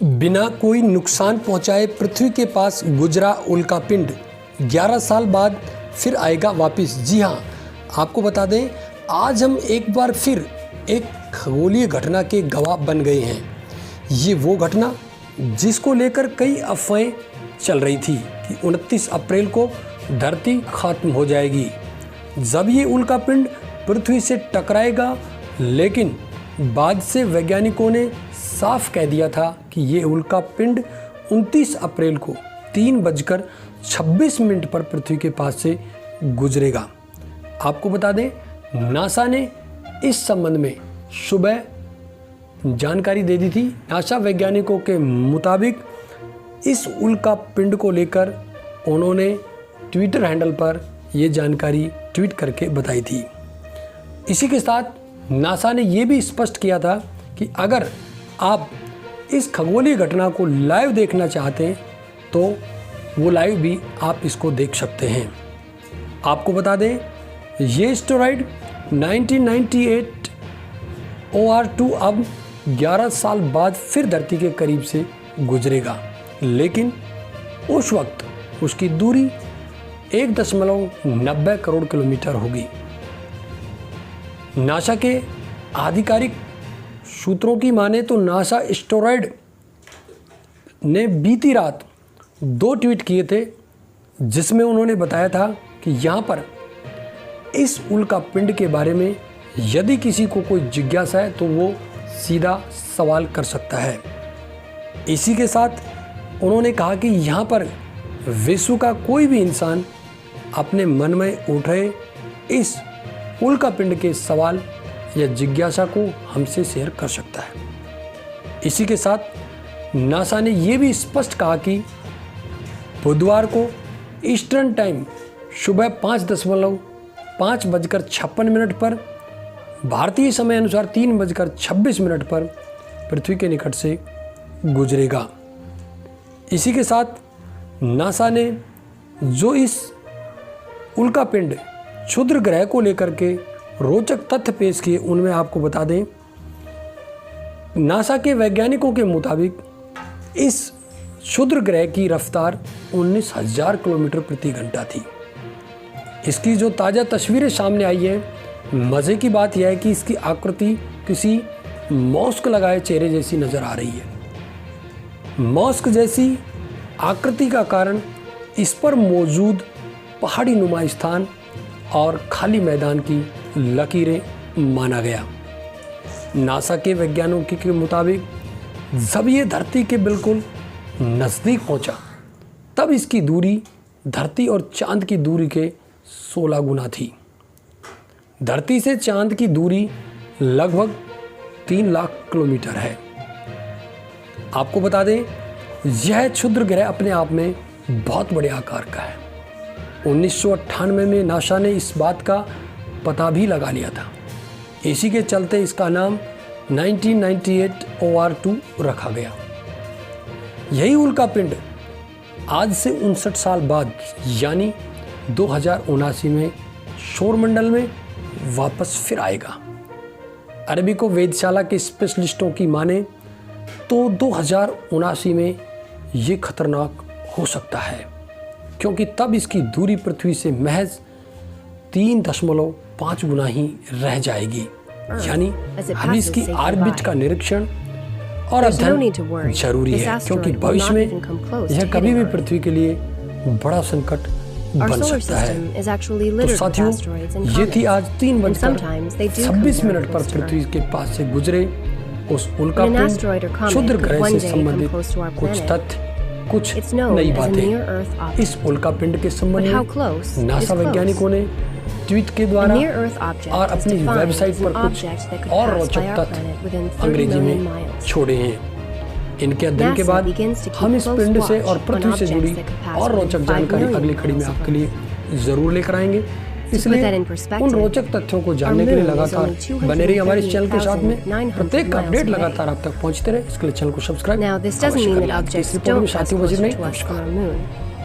बिना कोई नुकसान पहुंचाए पृथ्वी के पास गुजरा उल्कापिंड 11 साल बाद फिर आएगा वापस। जी हाँ, आपको बता दें, आज हम एक बार फिर एक खगोलीय घटना के गवाह बन गए हैं। ये वो घटना जिसको लेकर कई अफवाहें चल रही थी कि 29 अप्रैल को धरती खत्म हो जाएगी जब ये उल्कापिंड पृथ्वी से टकराएगा, लेकिन बाद से वैज्ञानिकों ने साफ कह दिया था कि ये उल्कापिंड 29 अप्रैल को 3:26 पर पृथ्वी के पास से गुजरेगा। आपको बता दें, नासा ने इस संबंध में सुबह जानकारी दे दी थी। नासा वैज्ञानिकों के मुताबिक इस उल्कापिंड को लेकर उन्होंने ट्विटर हैंडल पर ये जानकारी ट्वीट करके बताई थी। इसी के साथ नासा ने ये भी स्पष्ट किया था कि अगर आप इस खगोलीय घटना को लाइव देखना चाहते हैं तो वो लाइव भी आप इसको देख सकते हैं। आपको बता दें, ये एस्टेरॉयड 1998 OR2 अब 11 साल बाद फिर धरती के करीब से गुजरेगा, लेकिन उस वक्त उसकी दूरी 1.90 करोड़ किलोमीटर होगी। नासा के आधिकारिक सूत्रों की माने तो नासा एस्टेरॉयड ने बीती रात 2 ट्वीट किए थे, जिसमें उन्होंने बताया था कि यहाँ पर इस उल्कापिंड के बारे में यदि किसी को कोई जिज्ञासा है तो वो सीधा सवाल कर सकता है। इसी के साथ उन्होंने कहा कि यहाँ पर विश्व का कोई भी इंसान अपने मन में उठे इस उल्कापिंड के सवाल या जिज्ञासा को हमसे शेयर कर सकता है। इसी के साथ नासा ने यह भी स्पष्ट कहा कि बुधवार को ईस्टर्न टाइम सुबह 5:56 पर भारतीय समय अनुसार 3:26 पर पृथ्वी के निकट से गुजरेगा। इसी के साथ नासा ने जो इस उल्कापिंड क्षुद्र ग्रह को लेकर के रोचक तथ्य पेश किए, उनमें आपको बता दें, नासा के वैज्ञानिकों के मुताबिक इस क्षुद्र ग्रह की रफ्तार 19,000 किलोमीटर प्रति घंटा थी। इसकी जो ताज़ा तस्वीरें सामने आई हैं, मज़े की बात यह है कि इसकी आकृति किसी मॉस्क लगाए चेहरे जैसी नज़र आ रही है। मॉस्क जैसी आकृति का कारण इस पर मौजूद पहाड़ी नुमा स्थान और खाली मैदान की लकीरें माना गया। नासा के वैज्ञानिकों के मुताबिक जब ये धरती के बिल्कुल नज़दीक पहुंचा, तब इसकी दूरी धरती और चांद की दूरी के 16 गुना थी। धरती से चांद की दूरी लगभग 3 लाख किलोमीटर है। आपको बता दें, यह क्षुद्र ग्रह अपने आप में बहुत बड़े आकार का है। 1998 में नासा ने इस बात का पता भी लगा लिया था। इसी के चलते इसका नाम 1998 OR2 रखा गया। यही उल्कापिंड आज से 59 साल बाद यानी 2079 में सौरमंडल में वापस फिर आएगा। अरबी को वेधशाला के स्पेशलिस्टों की माने तो 2079 में ये खतरनाक हो सकता है, क्योंकि तब इसकी दूरी पृथ्वी से महज 3.5 गुना ही रह जाएगी। यानी अभी इसकी ऑर्बिट का निरीक्षण और अध्ययन जरूरी है, क्योंकि भविष्य में यह कभी भी पृथ्वी के लिए बड़ा संकट बन सकता है। तो साथियों, ये थी आज 3:26 पर पृथ्वी के पास से गुजरे उस उल्कापिंड क्षुद्र ग्रह से संबंधित कुछ तथ्य, कुछ नई बातें। इस उल्कापिंड के संबंध में नासा वैज्ञानिकों ने ट्वीट के द्वारा और अपनी वेबसाइट पर कुछ और रोचक तथ्य अंग्रेजी में छोड़े हैं। इनके अध्ययन के बाद हम इस पिंड से और पृथ्वी से जुड़ी और रोचक जानकारी अगली कड़ी में आपके लिए जरूर लेकर आएंगे। इसलिए उन रोचक तथ्यों को जानने के लिए लगातार बने रहिए हमारे चैनल के साथ में। प्रत्येक अपडेट लगातार आप तक पहुंचते रहे, इसके लिए चैनल को सब्सक्राइब।